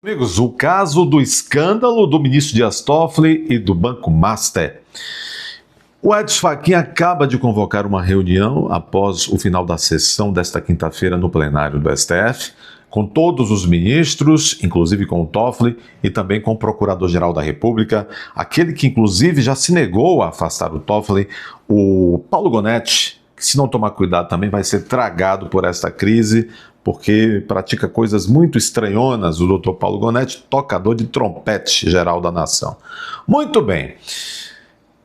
Amigos, o caso do escândalo do ministro Dias Toffoli e do Banco Master. O Edson Fachin acaba de convocar uma reunião após o final da sessão desta quinta-feira no plenário do STF, com todos os ministros, inclusive com o Toffoli e também com o Procurador-Geral da República, aquele que inclusive já se negou a afastar o Toffoli, o Paulo Gonetti, que se não tomar cuidado também vai ser tragado por esta crise, porque pratica coisas muito estranhonas, o doutor Paulo Gonetti, tocador de trompete geral da nação. Muito bem.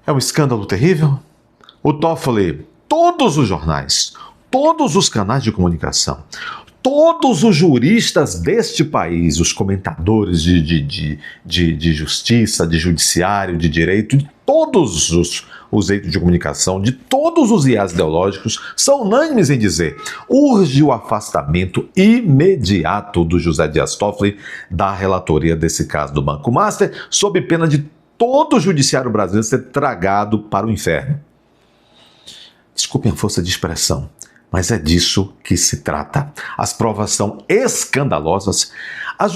É um escândalo terrível? O Toffoli, todos os jornais, todos os canais de comunicação, todos os juristas deste país, os comentadores de justiça, de judiciário, de direito, de todos os eixos de comunicação, de todos os IAs ideológicos, são unânimes em dizer: urge o afastamento imediato do José Dias Toffoli da relatoria desse caso do Banco Master, sob pena de todo o judiciário brasileiro ser tragado para o inferno. Desculpem a força de expressão, mas é disso que se trata. As provas são escandalosas. As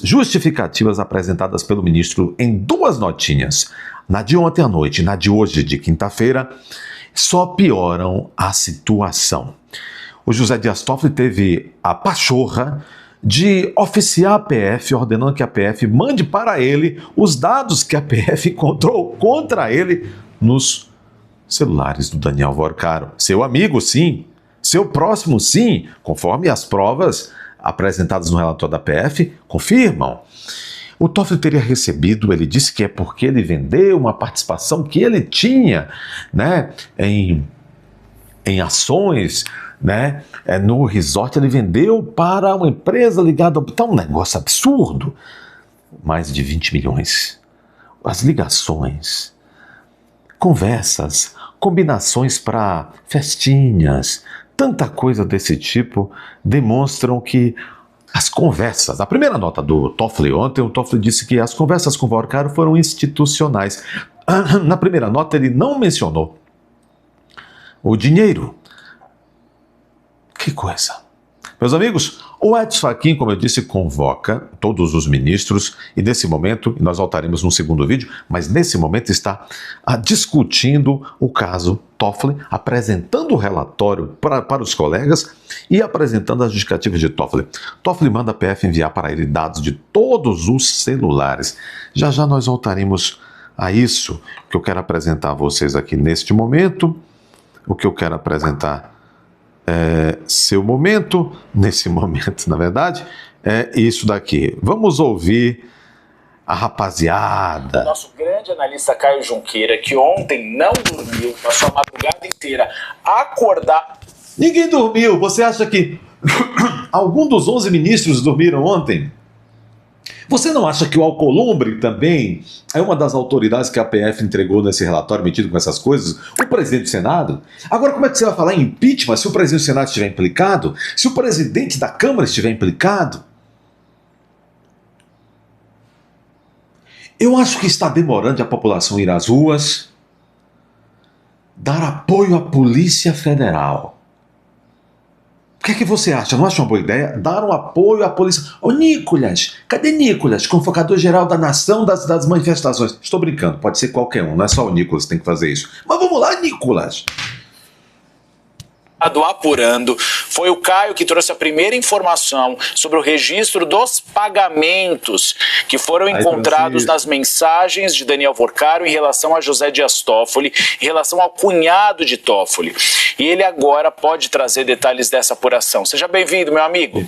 justificativas apresentadas pelo ministro em duas notinhas, na de ontem à noite e na de hoje, de quinta-feira, só pioram a situação. O José Dias Toffoli teve a pachorra de oficiar a PF, ordenando que a PF mande para ele os dados que a PF encontrou contra ele nos celulares do Daniel Vorcaro. Seu amigo, sim. Seu próximo, sim. Conforme as provas apresentadas no relatório da PF confirmam. O Toffoli teria recebido, ele disse que é porque ele vendeu uma participação que ele tinha, né, em ações, né, no resort. Ele vendeu para uma empresa ligada ao... Tá um negócio absurdo. Mais de 20 milhões. As ligações, conversas, combinações para festinhas, tanta coisa desse tipo demonstram que as conversas... A primeira nota do Toffoli ontem, o Toffoli disse que as conversas com o Vorcaro foram institucionais. Na primeira nota ele não mencionou o dinheiro. Que coisa. Meus amigos, o Edson Fachin, como eu disse, convoca todos os ministros e nesse momento, e nós voltaremos num segundo vídeo, mas nesse momento está discutindo o caso Toffoli, apresentando o relatório para os colegas e apresentando as justificativas de Toffoli. Toffoli manda a PF enviar para ele dados de todos os celulares. Já já nós voltaremos a isso que eu quero apresentar a vocês aqui neste momento. O que eu quero apresentar seu momento, nesse momento, na verdade, é isso daqui. Vamos ouvir a rapaziada. O nosso grande analista Caio Junqueira, que ontem não dormiu, passou a madrugada inteira acordar. Ninguém dormiu. Você acha que algum dos 11 ministros dormiram ontem? Você não acha que o Alcolumbre também é uma das autoridades que a PF entregou nesse relatório metido com essas coisas? O presidente do Senado? Agora, como é que você vai falar em impeachment se o presidente do Senado estiver implicado? Se o presidente da Câmara estiver implicado? Eu acho que está demorando a população ir às ruas, dar apoio à Polícia Federal. O que você acha? Não acha uma boa ideia? Dar um apoio à polícia. Ô Nicolas, cadê Nicolas, convocador-geral da nação das manifestações? Estou brincando, pode ser qualquer um, não é só o Nicolas que tem que fazer isso. Mas vamos lá, Nicolas. Apurando, foi o Caio que trouxe a primeira informação sobre o registro dos pagamentos que foram encontrados nas mensagens de Daniel Vorcaro em relação a José Dias Toffoli, em relação ao cunhado de Toffoli. E ele agora pode trazer detalhes dessa apuração. Seja bem-vindo, meu amigo.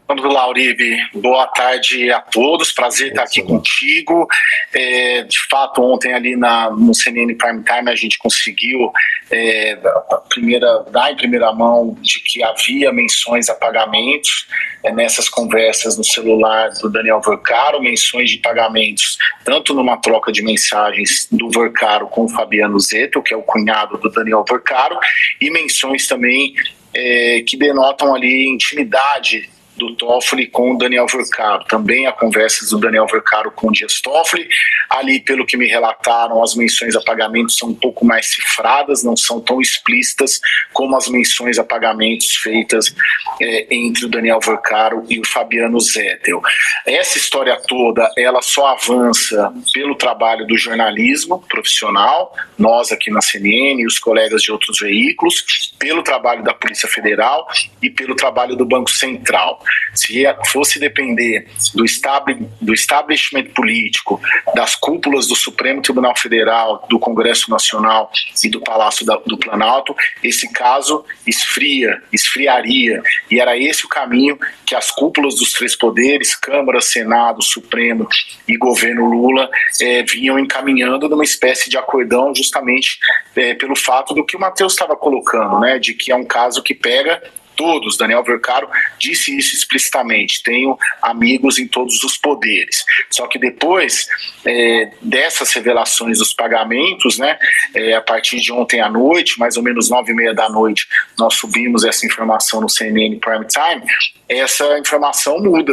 Vamos lá, Uribe. Boa tarde a todos. Prazer estar aqui contigo. De fato, ontem ali no CNN Prime Time a gente conseguiu dar em primeira mão de que havia menções a pagamentos nessas conversas no celular do Daniel Vorcaro, menções de pagamentos tanto numa troca de mensagens do Vorcaro com o Fabiano Zettel, que é o cunhado do Daniel Vorcaro, e menções também que denotam ali intimidade do Toffoli com o Daniel Vercaro. Também há conversas do Daniel Vercaro com o Dias Toffoli. Ali, pelo que me relataram, as menções a pagamentos são um pouco mais cifradas, não são tão explícitas como as menções a pagamentos feitas entre o Daniel Vercaro e o Fabiano Zettel. Essa história toda, ela só avança pelo trabalho do jornalismo profissional, nós aqui na CNN e os colegas de outros veículos, pelo trabalho da Polícia Federal e pelo trabalho do Banco Central. Se fosse depender do establishment político, das cúpulas do Supremo Tribunal Federal, do Congresso Nacional e do Palácio do Planalto, esse caso esfriaria, e era esse o caminho que as cúpulas dos três poderes, Câmara, Senado, Supremo e governo Lula, vinham encaminhando numa espécie de acordão, justamente pelo fato do que o Matheus estava colocando, né, de que é um caso que pega todos. Daniel Vercaro disse isso explicitamente: tenho amigos em todos os poderes. Só que depois dessas revelações dos pagamentos, né, a partir de ontem à noite, mais ou menos 9h30 da noite, nós subimos essa informação no CNN Prime Time, essa informação muda.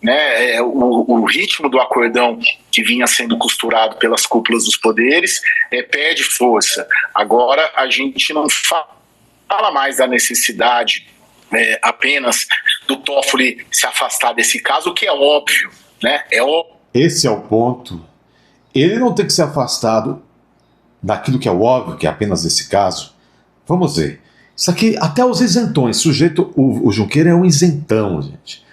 Né, o ritmo do acordão que vinha sendo costurado pelas cúpulas dos poderes perde força. Agora a gente não fala mais da necessidade apenas do Toffoli se afastar desse caso, o que é óbvio, né? Esse é o ponto. Ele não tem que ser afastado daquilo que é óbvio, que é apenas desse caso. Vamos ver. Isso aqui, até os isentões, o Junqueira é um isentão, gente.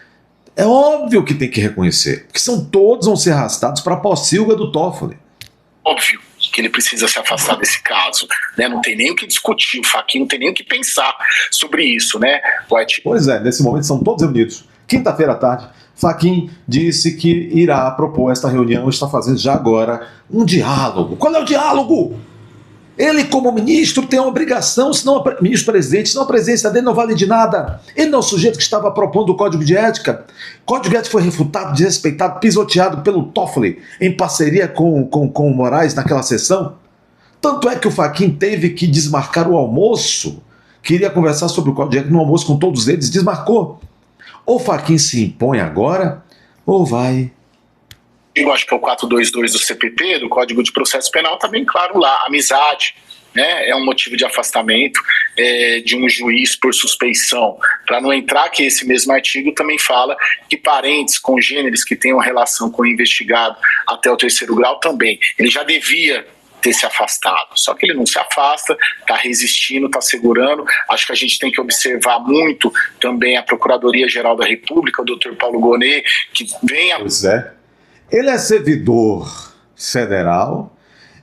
É óbvio que tem que reconhecer, porque todos vão ser arrastados para a pocilga do Toffoli. Óbvio que ele precisa se afastar desse caso, né? Não tem nem o que discutir, o Fachin não tem nem o que pensar sobre isso, né, White? Pois é, nesse momento são todos reunidos. Quinta-feira à tarde, Fachin disse que irá propor esta reunião, está fazendo já agora um diálogo. Qual é o diálogo? Ele, como ministro, tem a obrigação, ministro-presidente, senão a presença dele não vale de nada. Ele não é o sujeito que estava propondo o Código de Ética. O Código de Ética foi refutado, desrespeitado, pisoteado pelo Toffoli, em parceria com o Moraes naquela sessão. Tanto é que o Fachin teve que desmarcar o almoço. Queria conversar sobre o Código de Ética no almoço com todos eles, desmarcou. Ou o Fachin se impõe agora, ou vai... Eu acho que é o 422 do CPP, do Código de Processo Penal, está bem claro lá. Amizade, né, é um motivo de afastamento de um juiz por suspeição. Para não entrar que esse mesmo artigo também fala que parentes, congêneres que tenham relação com o investigado até o 3º grau também. Ele já devia ter se afastado, só que ele não se afasta, está resistindo, está segurando. Acho que a gente tem que observar muito também a Procuradoria-Geral da República, o Dr. Paulo Gonet, que vem a... Pois é. Ele é servidor federal,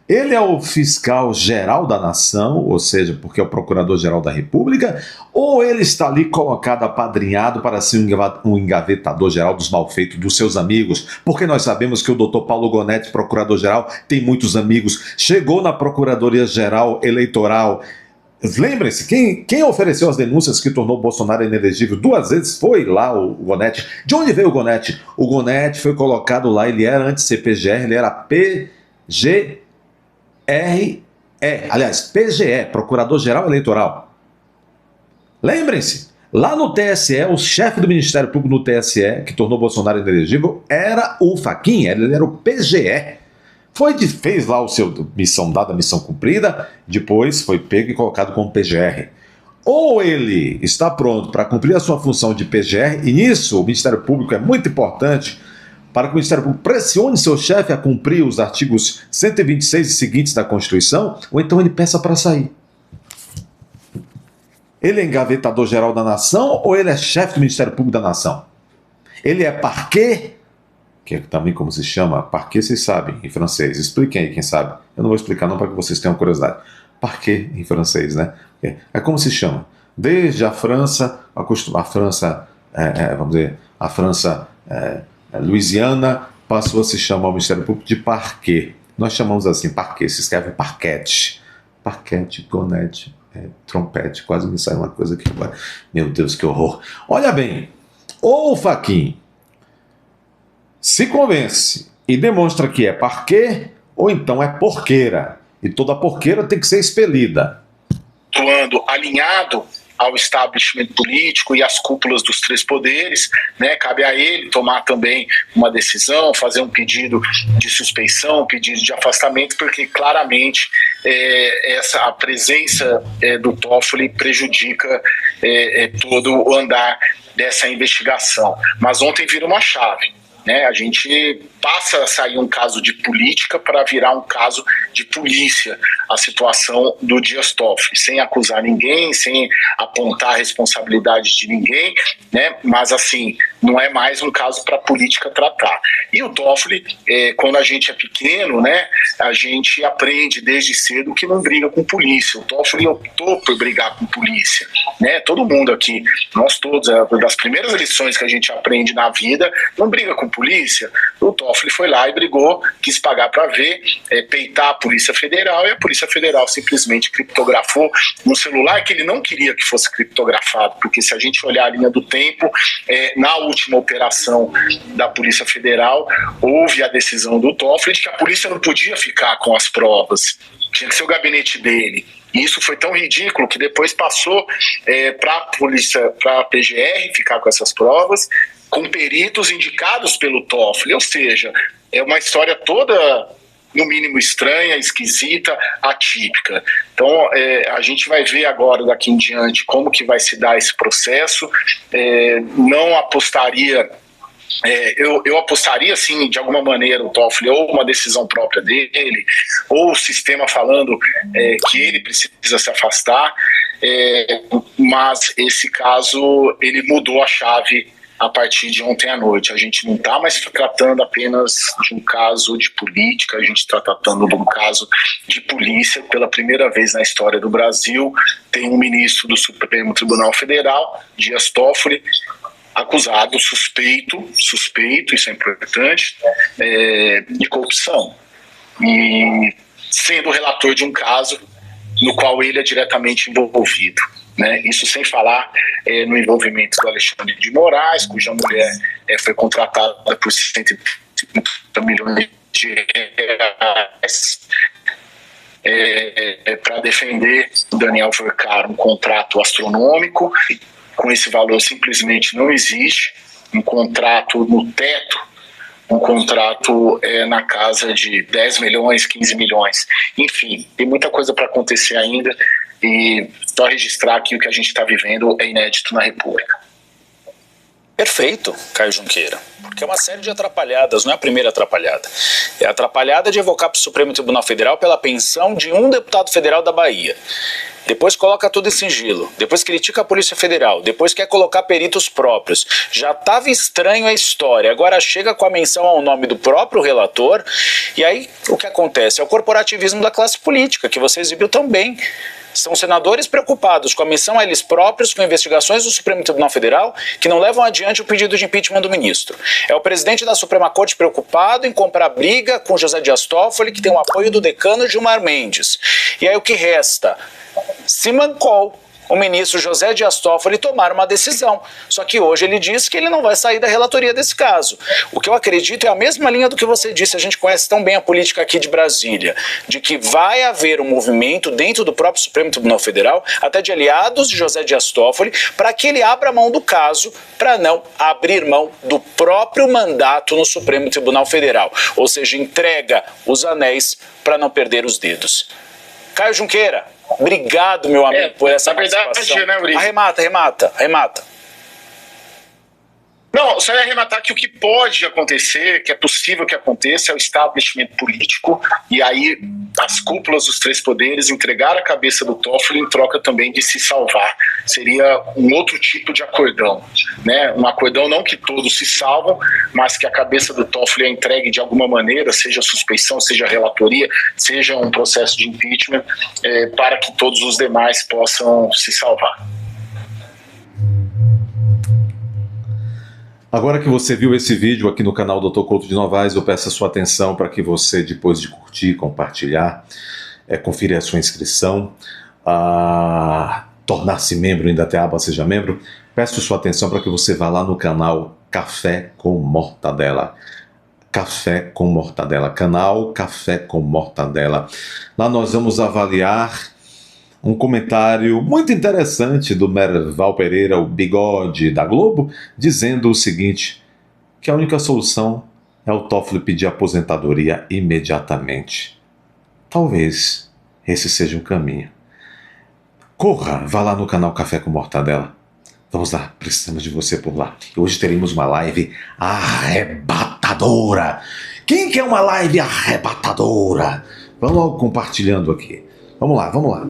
ele é o fiscal-geral da nação, ou seja, porque é o procurador-geral da República, ou ele está ali colocado, apadrinhado para ser um engavetador-geral dos malfeitos dos seus amigos, porque nós sabemos que o doutor Paulo Gonet, procurador-geral, tem muitos amigos, chegou na Procuradoria-Geral Eleitoral. Lembrem-se, quem ofereceu as denúncias que tornou Bolsonaro inelegível 2 vezes foi lá o Gonet. De onde veio o Gonet? O Gonet foi colocado lá, ele era antes CPGR, ele era PGRE, aliás, PGE, Procurador-Geral Eleitoral. Lembrem-se, lá no TSE, o chefe do Ministério Público no TSE, que tornou Bolsonaro inelegível, era o Fachin, ele era o PGE. Fez lá o seu missão dada, missão cumprida, depois foi pego e colocado como PGR. Ou ele está pronto para cumprir a sua função de PGR, e nisso o Ministério Público é muito importante, para que o Ministério Público pressione seu chefe a cumprir os artigos 126 e seguintes da Constituição, ou então ele peça para sair. Ele é engavetador-geral da nação, ou ele é chefe do Ministério Público da nação? Ele é parquet, que é também como se chama, parquet, vocês sabem, em francês. Expliquem aí, quem sabe. Eu não vou explicar não, para que vocês tenham curiosidade. Parquet, em francês, né? É como se chama. Desde a França, a França Louisiana, passou a se chamar o Ministério Público de parquet. Nós chamamos assim, parquet, se escreve parquete. Parquete, gonete, trompete, quase me sai uma coisa aqui agora. Meu Deus, que horror. Olha bem, ou o Fachin se convence e demonstra que é parquet, ou então é porqueira. E toda porqueira tem que ser expelida. Atuando alinhado ao establishment político e às cúpulas dos três poderes, né? Cabe a ele tomar também uma decisão, fazer um pedido de suspeição, um pedido de afastamento, porque claramente a presença do Toffoli prejudica todo o andar dessa investigação. Mas ontem vira uma chave, né? A gente passa a sair um caso de política para virar um caso de polícia, a situação do Dias Toffoli, sem acusar ninguém, sem apontar a responsabilidade de ninguém, né? Mas assim, não é mais um caso para a política tratar. E o Toffoli, quando a gente é pequeno, né, a gente aprende desde cedo que não briga com polícia. O Toffoli optou por brigar com polícia, né? Todo mundo aqui, nós todos, das primeiras lições que a gente aprende na vida, não briga com polícia. O Toffoli foi lá e brigou, quis pagar para ver, peitar a Polícia Federal, e a Polícia Federal simplesmente criptografou um celular que ele não queria que fosse criptografado, porque se a gente olhar a linha do tempo, na última operação da Polícia Federal, houve a decisão do Toffoli de que a polícia não podia ficar com as provas, tinha que ser o gabinete dele. E isso foi tão ridículo que depois passou para a polícia, para a PGR ficar com essas provas, com peritos indicados pelo Toffoli, ou seja, é uma história toda, no mínimo, estranha, esquisita, atípica. Então, a gente vai ver agora, daqui em diante, como que vai se dar esse processo. Não apostaria... eu apostaria, sim, de alguma maneira, o Toffoli, ou uma decisão própria dele, ou o sistema falando que ele precisa se afastar, mas esse caso, ele mudou a chave a partir de ontem à noite. A gente não está mais tratando apenas de um caso de política, a gente está tratando de um caso de polícia. Pela primeira vez na história do Brasil, tem um ministro do Supremo Tribunal Federal, Dias Toffoli, acusado, suspeito, isso é importante, de corrupção. E sendo relator de um caso no qual ele é diretamente envolvido, né? Isso sem falar no envolvimento do Alexandre de Moraes, cuja mulher foi contratada por 150 milhões de reais para defender o Daniel Vercaro, um contrato astronômico. Com esse valor simplesmente não existe, um contrato no teto, um contrato na casa de 10 milhões, 15 milhões. Enfim, tem muita coisa para acontecer ainda, e só registrar que o que a gente está vivendo é inédito na República. Perfeito, Caio Junqueira, porque é uma série de atrapalhadas, não é a primeira atrapalhada. É a atrapalhada de evocar para o Supremo Tribunal Federal pela pensão de um deputado federal da Bahia. Depois coloca tudo em sigilo, depois critica a Polícia Federal, depois quer colocar peritos próprios. Já estava estranho a história, agora chega com a menção ao nome do próprio relator, e aí o que acontece? É o corporativismo da classe política, que você exibiu tão bem. São senadores preocupados com a missão a eles próprios, com investigações do Supremo Tribunal Federal, que não levam adiante o pedido de impeachment do ministro. É o presidente da Suprema Corte preocupado em comprar briga com José Dias Toffoli, que tem o apoio do decano Gilmar Mendes. E aí o que resta? Simancol, o ministro José Dias Toffoli, tomar uma decisão. Só que hoje ele diz que ele não vai sair da relatoria desse caso. O que eu acredito é a mesma linha do que você disse, a gente conhece tão bem a política aqui de Brasília, de que vai haver um movimento dentro do próprio Supremo Tribunal Federal, até de aliados de José Dias Toffoli, para que ele abra mão do caso, para não abrir mão do próprio mandato no Supremo Tribunal Federal. Ou seja, entrega os anéis para não perder os dedos. Caio Junqueira, obrigado, meu amigo, por essa participação. Né, Uri? Arremata. Não, só ia arrematar que o que pode acontecer, que é possível que aconteça, é o establishment político, e aí as cúpulas dos três poderes entregar a cabeça do Toffoli em troca também de se salvar. Seria um outro tipo de acordão, né? Um acordão não que todos se salvam, mas que a cabeça do Toffoli é entregue de alguma maneira, seja suspeição, seja relatoria, seja um processo de impeachment, para que todos os demais possam se salvar. Agora que você viu esse vídeo aqui no canal Dr. Couto de Novaes, eu peço a sua atenção para que você, depois de curtir, compartilhar, conferir a sua inscrição, tornar-se membro, ainda até a aba Seja Membro, peço sua atenção para que você vá lá no canal Café com Mortadela. Café com Mortadela, canal Café com Mortadela. Lá nós vamos avaliar um comentário muito interessante do Merval Pereira, o bigode da Globo, dizendo o seguinte, que a única solução é o Toffoli pedir aposentadoria imediatamente. Talvez esse seja um caminho. Corra, vá lá no canal Café com Mortadela. Vamos lá, precisamos de você por lá. Hoje teremos uma live arrebatadora. Quem quer uma live arrebatadora? Vamos logo compartilhando aqui. Vamos lá, vamos lá.